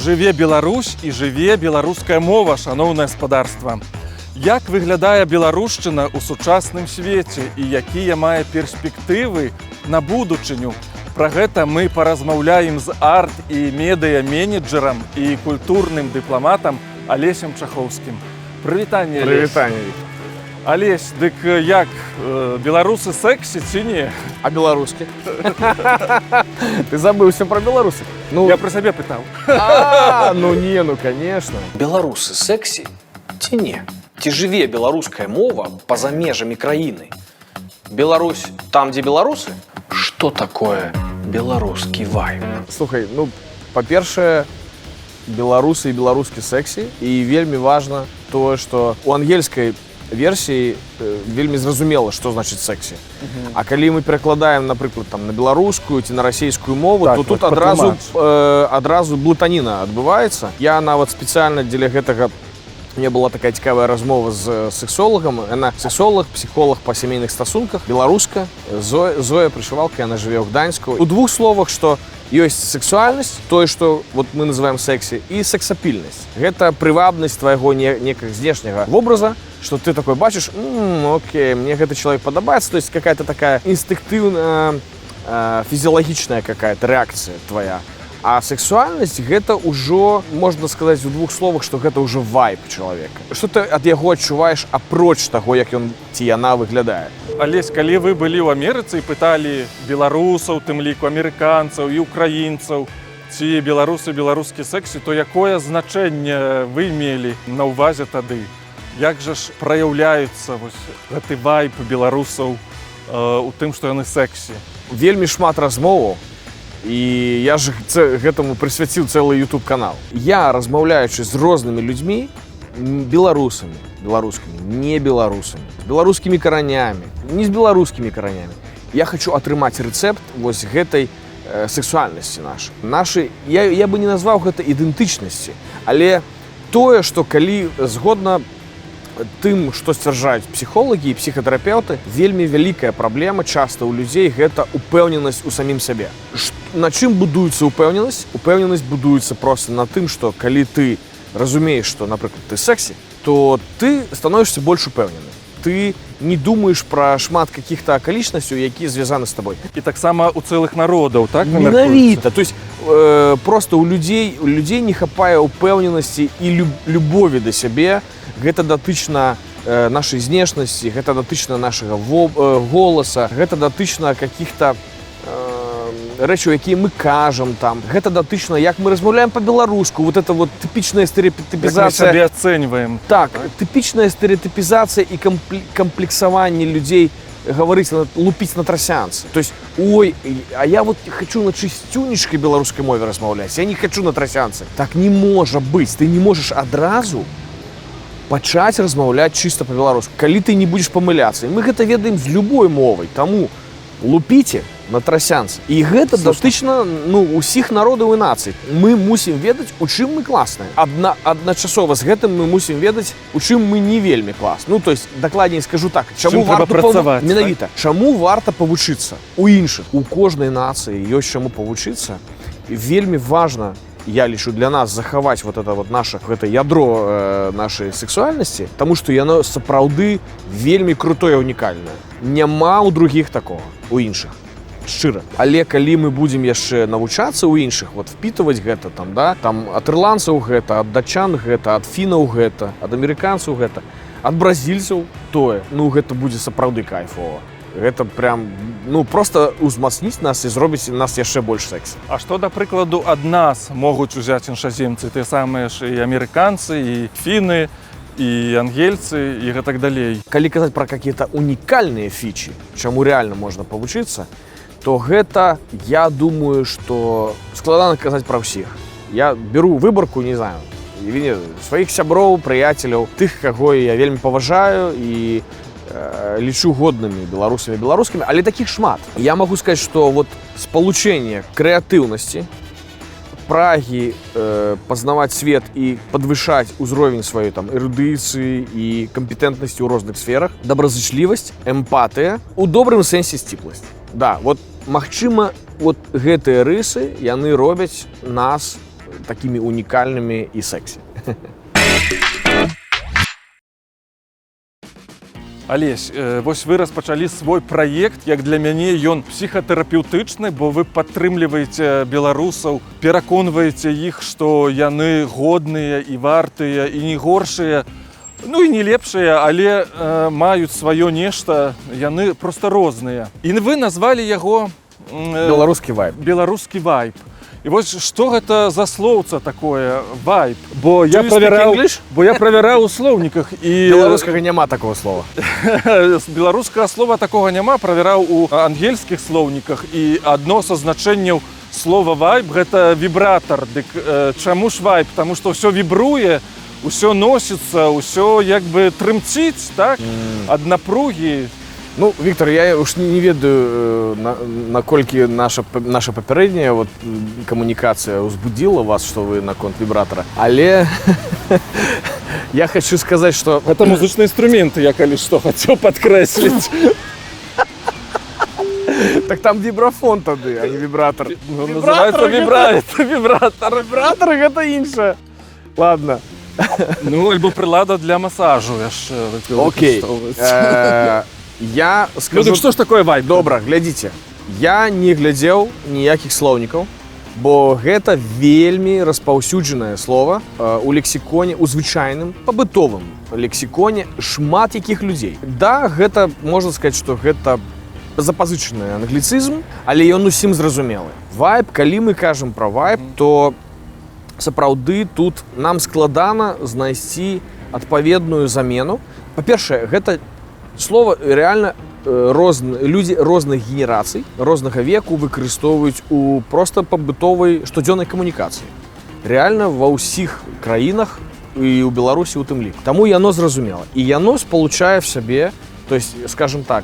Жыве Беларусь і жыве беларуская мова, шаноўнае спадарства. Як выглядае беларушчына ў сучасным свеце і якія мае перспектывы на будучыню? Пра гэта мы паразмаўляем з арт- і медыа-менеджерам і культурным дыпламатам Алесем Чахоўскім. Прывітанне, Алесь. Прывітанне, Віктор. Алесь, дык як, беларусы сэксі ці не? А беларускі? Ты забыўся пра беларусак? Я пра сябе пытаў. Ну, конечно. Беларусы сэксі ці не? Ці жыве беларуская мова па-за межамі краіны? Беларусь там, дзе беларусы? Што такое беларускі вайб? Слухай, па-першае, беларусы і беларускі сэксі, і вельмі важна тое, што у ангельскай версіі вельмі зразумела, што значыць сэксі. А калі мы перакладаем, напрыклад, на беларускую ці на расійскую мову, то тут адразу блытаніна адбываецца. Я нават спецыяльна дзеля гэтага мне была такая цікавая размова з сексолагам. Яна сексолог, псіхолог па сямейных стасунках, беларуска, Зоя Прышывалка, яна жыве ў Гданьску. У двух словах, што ёсць сексуальнасць, тое, што мы называем сэксі, і сексапільнасць. Гэта прывабнасць твайго некага знешняга вобраза, што ты такой бачыш, окей, мне гэты чалавек падабаецца, то есть какая-то такая інстынктыўная, фізіялагічная какая-то рэакцыя твая. А сексуальнасць гэта ўжо, можна сказаць у двух словах, што гэта ўжо вайб чалавека. Што ты ад яго адчуваеш апроч таго, як ён ці яна выглядае? Алесь, калі вы былі ў Амерыцы і пыталі беларусаў, тым ліку амерыканцаў і украінцаў, ці беларусы, беларускі сэксі, то якое значэнне вы мелі на ўвазе тады? Як жа ж праяўляецца гэты вайб беларусаў у тым, што яны сэксі? Вельмі шмат размоваў, і я ж гэтаму прысвяціў цэлы YouTube-канал. Я, размаўляючы з рознымі людзьмі, беларускімі, не беларусамі, з беларускімі каранямі, не з беларускімі каранямі, я хачу атрымаць рэцэпт вось гэтай сексуальнасці нашай. Я бы не назваў гэта ідэнтычнасці, але тое, што калі згодна тым, што сцвярджаюць псіхолагі і псіхатэрапеўты, вельмі вялікая праблема часта ў людзей гэта упэўненасць у самім сабе. На чым будуецца упэўненасць? Упэўненасць будуецца проста на тым, што калі ты разумееш, што, напрыклад, ты сэксі, то ты становішся больш упэўнены. Ты не думаеш пра шмат какіх-то акалічнасцяў, якія звязаны з табой. І таксама у цэлых народаў, так? Менавіта. То есть проста у людзей не хапае упэўненасці і любові да сябе. Гэта датычна нашай знешнасці, гэта датычна нашага голаса, гэта датычна каких-то рэчаў, якія мы кажам там. Гэта датычна, як мы размаўляем па-беларуску. Вот это вот тыпічная стэрэотыпізацыя. Як мы сябе ацэньваем. Так, тыпічная стэрэотыпізацыя і камплексаванне людзей гаварыць, лупіць на трасянцы. То есть, а я вот хочу на чысцюнечкай беларускай мове размаўляць. Я не хочу на трасянцы. Так не можа быць. Ты не можаш адразу пачаць размаўляць чыста па-беларуску, калі ты не будзеш памыляцца. І мы гэта ведаем з любой мовай, таму лупіце на трасянцы. І гэта датычна усіх народаў і нацый. Мы мусім ведаць, у чым мы класныя. Адначасова з гэтым мы мусім ведаць, у чым мы не вельмі класныя. То есть, дакладней скажу так, чаму варта павучыцца у іншых. У кожнай нацыі ёсць чаму павучыцца. Вельмі важна, я лічу, для нас захаваць гэта ядро нашай сексуальнасці, таму што яно сапраўды вельмі крутое, унікальнае. Няма ў другіх такога, у іншых, шчыра. Але калі мы будзем яшчэ навучацца ў іншых, впітаваць гэта там ад ірландцаў гэта, ад датчан гэта, ад фінаў гэта, ад амерыканцаў гэта, ад бразільцаў тое, гэта будзе сапраўды кайфова. Гэта прям, проста узмацніць нас і зробіць нас яшчэ больш сэксі. А што, да прыкладу, ад нас могуць узяць іншаземцы? Тыя самыя ж і амерыканцы, і фіны, і ангельцы, і гэтак далей. Калі казаць пра какія-то унікальныя фічы, чаму рэальна можна павучыцца, то гэта, я думаю, што складана казаць пра ўсіх. Я беру выбарку, не знаю, сваіх сяброў, прыяцеляў, тых, каго я вельмі паважаю і лічу годнымі беларускімі, але такіх шмат. Я магу сказаць, што спалучэнне крэатыўнасці, прагі пазнаваць свет і падвышаць узровень сваёй эрудыцыі і кампетэнтнасці ў розных сферах, добразычлівасць, эмпатыя, у добрым сэнсе сціпласць. Да, магчыма, гэтыя рысы яны робяць нас такими уникальными и секси. Алесь, вось вы распачалі свой праект, як для мяне ён псіхатэрапеўтычны, бо вы падтрымліваеце беларусаў, пераконваеце іх, што яны годныя і вартыя і не горшыя, ну і не лепшыя, але маюць сваё нешта, яны проста розныя. І вы назвалі яго Белорусский вайб. Беларускі вайб. І вось што гэта за слоўца такое вайб? Бо Do you speak English? я правяраў у слоўніках і Белорусского нема такого слова. беларускага слова такога няма, правяраў у ангельскіх слоўніках і адно са значэнняў слова вайб гэта вібратар. Дык чаму ж вайб? Таму што ўсё вібруе, усё носіцца, ўсё як бы трымціць, так? Ад напругі. Ну, Віктор, я уж не ведаю, наколькі наша папярэдняя вот камунікацыя ўзбудзіла вас, што вы наконт вібратара. Але я хочу сказаць, што... Гэта музычны інструмент, я калі што хацеў падкрэсліць. Так там вібрафон тады, а не вібратар. Ну, называецца вібратар. Вібратар гэта іншае. Ладно. Ну, альбо прылада для масажу яшчэ. Окей. Я Ну, скажу... дык што ж такое вайб? Добра, глядзіце. Я не глядзеў ніякіх слоўнікаў, бо гэта вельмі распаўсюджанае слова у лексіконе, у звычайным, пабытовым лексіконе шмат якіх людзей. Да, гэта, можна сказаць, што гэта запазычаны англіцызм, але ён усім зразумелы. Вайб, калі мы кажам пра вайб, то сапраўды тут нам складана знайсці адпаведную замену. Па-першае, гэта слово реально людзі розных генерацый, рознага веку выкарыстоўваюць у проста пабытовай штодзённай камунікацыі. Реально ва ўсіх краінах і ў Беларусі у тым ліку. Таму яно зразумела. І яно спалучае в сабе, то есть, скажем так,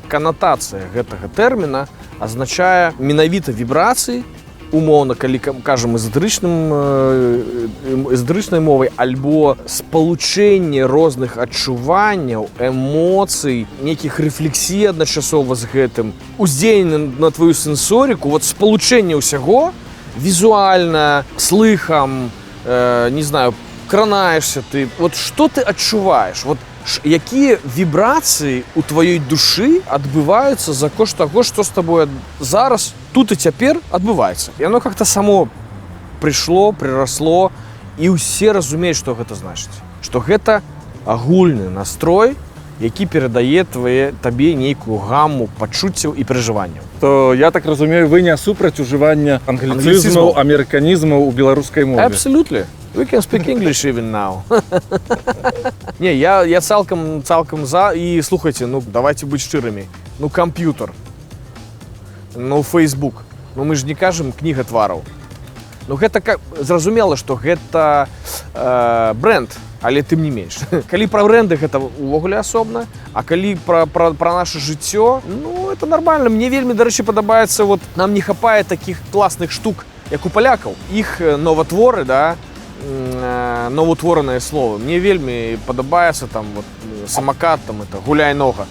канатацыя гэтага тэрміна азначае менавіта вібрацыі, умоўна, калі кажам эзотерычнай мовай, альбо спалучэнне розных адчуванняў, эмоцый, нейкіх рэфлексій адначасова з гэтым, уздзеянне на твою сенсорыку, вот спалучэнне ўсяго візуальна, слыхам, не знаю, кранаешься ты, вот што ты адчуваеш, вот якія вібрацыі у тваёй душы адбываюцца за кошт таго, што з табой зараз, тут і цяпер адбываецца. Яно как-то само прыйшло, прырасло, і ўсе разумеюць, што гэта значыць. Што гэта агульны настрой, які перадае табе нейкую гамму пачуццяў і перажыванняў. То я так разумею, вы не супраць ужывання англіцызмаў, амерыканізмаў у беларускай мове. Absolutely. We can speak English even now. Не, я цалкам за. І слухайте, ну давайте быць шчырымі. Ну камп'ютар. Ну Facebook. Ну мы ж не кажам кніга твараў. Ну гэта зразумела, што гэта бренд, але тым не менш. Калі пра бренды гэта увогуле асобна, а калі пра наша жыццё, ну это нормально. Мне вельмі, дарэчы, падабаецца, вот нам не хапае такіх класных штук, як у палякаў. Іх новатворы, да, новоутворанае слово. Мне вельмі падабаецца там вот самокат, там это гуляй нога.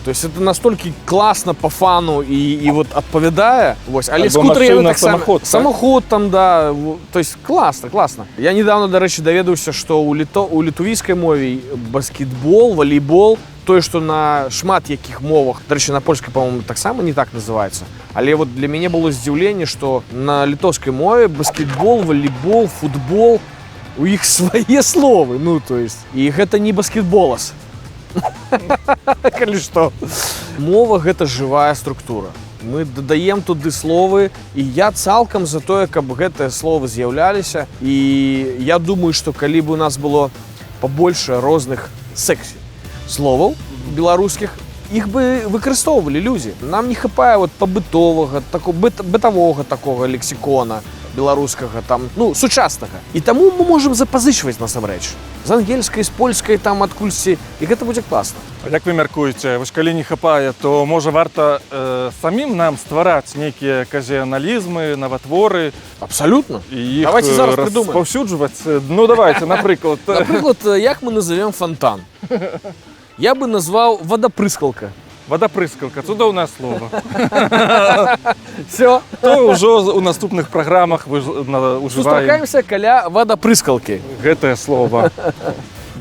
То есть это настолько классно по фану и вот отповедая. Вот. Але скутер так самоход, самоход там, да. То есть классно. Я недавно, до речі, доведаўся, что у літувійскай мове баскетбол, волейбол, то, что на шмат якіх мовах, до речі, на польскай, по-моему, так само не так называется. Але вот для мяне было здзіўленне, что на літоўскай мове баскетбол, волейбол, футбол, у іх свае словы. Ну, то есть, і гэта не баскетболас. Калі што. Мова гэта жывая структура. Мы дадаем туды словы, і я цалкам за тое, каб гэтыя словы з'яўляліся. І я думаю, што калі б у нас было пабольше розных сексі словаў беларускіх, іх бы выкарыстоўвалі людзі. Нам не хапае вот пабытовага, бытавога такога лексікона беларускага, там, ну, сучаснага. І таму мы можам запазычваць насамрэч. З ангельскай, з польскай, там, адкульсьці, і гэта будзе класна. А як вы мяркуеце, вось калі не хапае, то можа варта самім нам ствараць нейкія казіяналізмы, наватворы? Абсалютна. І іх давайте зараз придумаем. Распаўсюджваць? Ну, давайте, напрыклад. Напрыклад, як мы назовем фонтан? Я бы назваў водопрыскалка. Вадапрыскалка, цудоўнае слова. Все, То ўжо у наступных праграмах ужываем сустракаемся каля водопрыскалки. гэтае слово.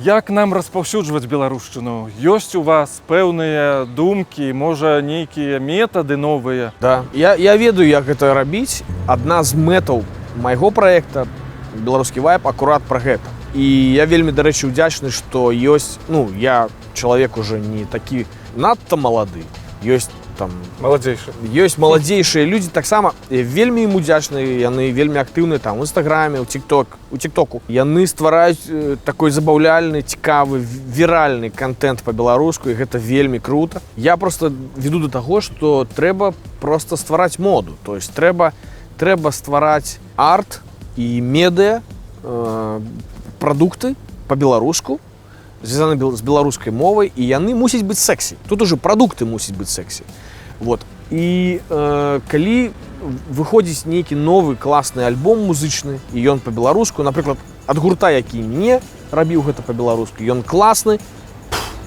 Як нам распаўсюджваць беларушчыну? Ёсць у вас пэўныя думкі, можа, нейкія метады новыя? Да. Я ведаю, як гэта рабіць. Адна з мэтаў майго праекта «Беларускі вайб» акурат пра гэта. І я вельмі, дарэчы, удзячны, што ёсць, я чалавек уже не такі надта малады. Ёсць там Маладзейшы. ёсць маладзейшыя людзі таксама вельмі ім удзячныя, яны вельмі актыўныя там у інстаграме, у тиктоку. Яны ствараюць такой забаўляльны, цікавы, віральны контент па-беларуску, і гэта вельмі круто. Я просто веду до таго, што трэба просто ствараць моду. То есть трэба ствараць арт і медыа, прадукты па-беларуску, звязаны з беларускай мовай, і яны мусяць быць секси. Тут уже прадукты мусяць быць секси. Вот. І калі выходзіць нейкі новы класны альбом музычны, і ён па-беларуску, напрыклад, ад гурта, які не рабіў гэта па-беларуску, ён класны,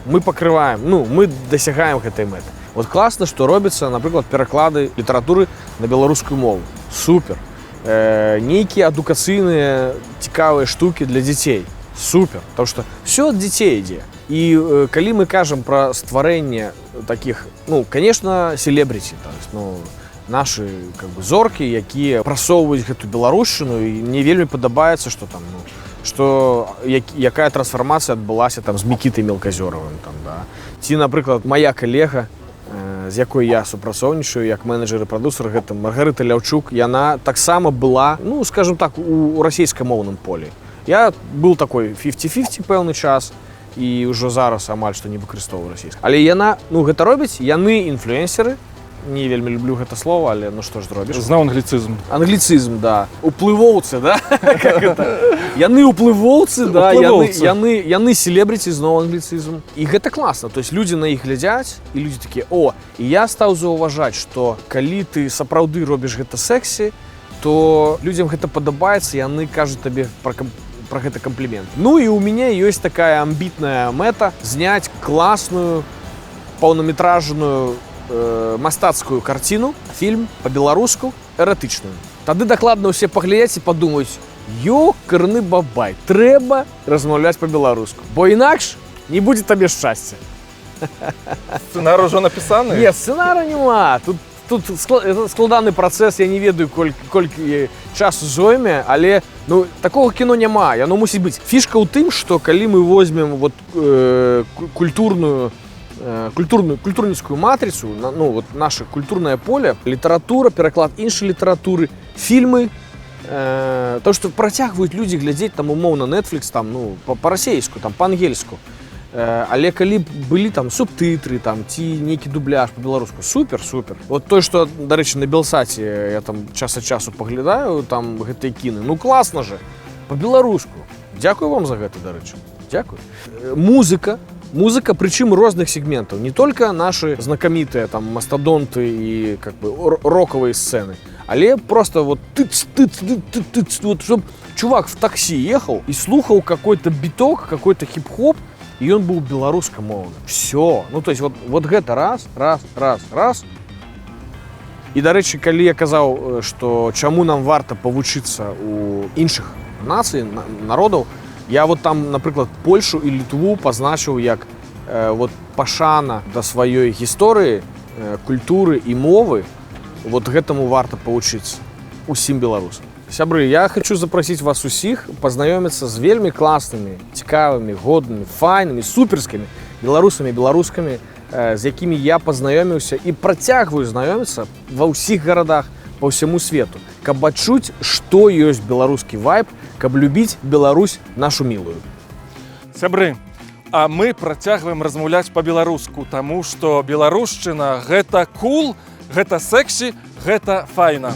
мы пакрываем, мы дасягаем гэтай мэты. Вот класна, што робіцца, напрыклад, пераклады літаратуры на беларускую мову. Супер. Нейкія адукацыйныя цікавыя штукі для дзяцей. Супер, потому что все от детей ідзе. І калі мы кажам пра стварэнне таких, конечно, селебріці, наши зоркі, якія прасоўваюць гэту беларушчыну, і мне вельмі падабаецца, што там, якая трансфармацыя адбылася там з Мікітай Мелказёравым, там, да. Ці, напрыклад, моя калега, з якой я супрацоўнічаю як менеджер і прадусер, гэта Маргарыта Ляўчук, яна таксама была, скажем так, у расійскамоўным полі. Я был такой 50-50 пэўны час, і ўжо зараз амаль што не выкарыстоўваю расійску. Але яна, гэта робіць, яны інфлюэнсеры, не вельмі люблю гэта слово, але што ж зробіш? Знаў англіцызм. Англіцызм, да. Уплывоўцы, да? Яны уплывоўцы, да, яны селебріці, зноў англіцызм. І гэта класна, то есть людзі на іх глядзяць, і людзі такія, і я стаў заўважаць, што калі ты сапраўды робіш гэта секси, то людзям гэта падабаецца, яны кажуць табе пра гэта камплімент. І у мяне ёсць такая амбітная мэта зняць класную паўнаметражную мастацкую карціну, фільм па-беларуску эратычную. Тады дакладна ўсе паглядзяць і падумаюць: ёкарны бабай, трэба размаўляць па-беларуску, бо інакш не будзе табе шчасця. Сцэнар ужо напісаны? Не, сцэнара няма. Тут складаны працэс, я не ведаю, колькі часу зойме, але такого кіно няма, яно мусіць быць. Фішка ў тым, што калі мы возьмем культурніцкую матрицу, наше культурнае поле, літаратура, пераклад іншай літаратуры, фільмы, то, што працягваюць людзі глядзець там умоўна Netflix, там, па-расейску, там, па-ангельску. Але калі былі там субтытры, там, ці нейкі дубляж па-беларуску, супер. Вот той, што, дарэчы, на Белсаце я там час ад часу паглядаю, там гэтыя кіны, класна же, па-беларуску. Дзякую вам за гэта, дарэчы. Дзякую. Музыка, прычым розных сегментаў, не только наши знакамітыя там мастадонты і рокавыя сцэны, але просто чтоб чувак в такси ехал і слухаў какой-то біток, какой-то хип-хоп, і ён быў беларускамоўны. Все. То есть вот гэта раз. І, дарэчы, калі я казаў, што чаму нам варта павучыцца у іншых нацый, народаў, я там, напрыклад, Польшу і Літву пазначыў як пашана да сваёй гісторыі, культуры і мовы, гэтаму варта павучыцца усім беларусам. Сябры, я хочу запросіць вас усіх пазнаёміцца з вельмі класнымі, цікавымі, годнымі, файнымі, суперскімі беларусамі і беларускамі, з якімі я пазнаёміўся і працягваю знаёміцца ва ўсіх гарадах па ўсяму свету, каб адчуць, што ёсць беларускі вайб, каб любіць Беларусь нашу мілую. Сябры, а мы працягваем размаўляць па-беларуску, таму што беларушчына гэта кул, гэта секси, гэта файна.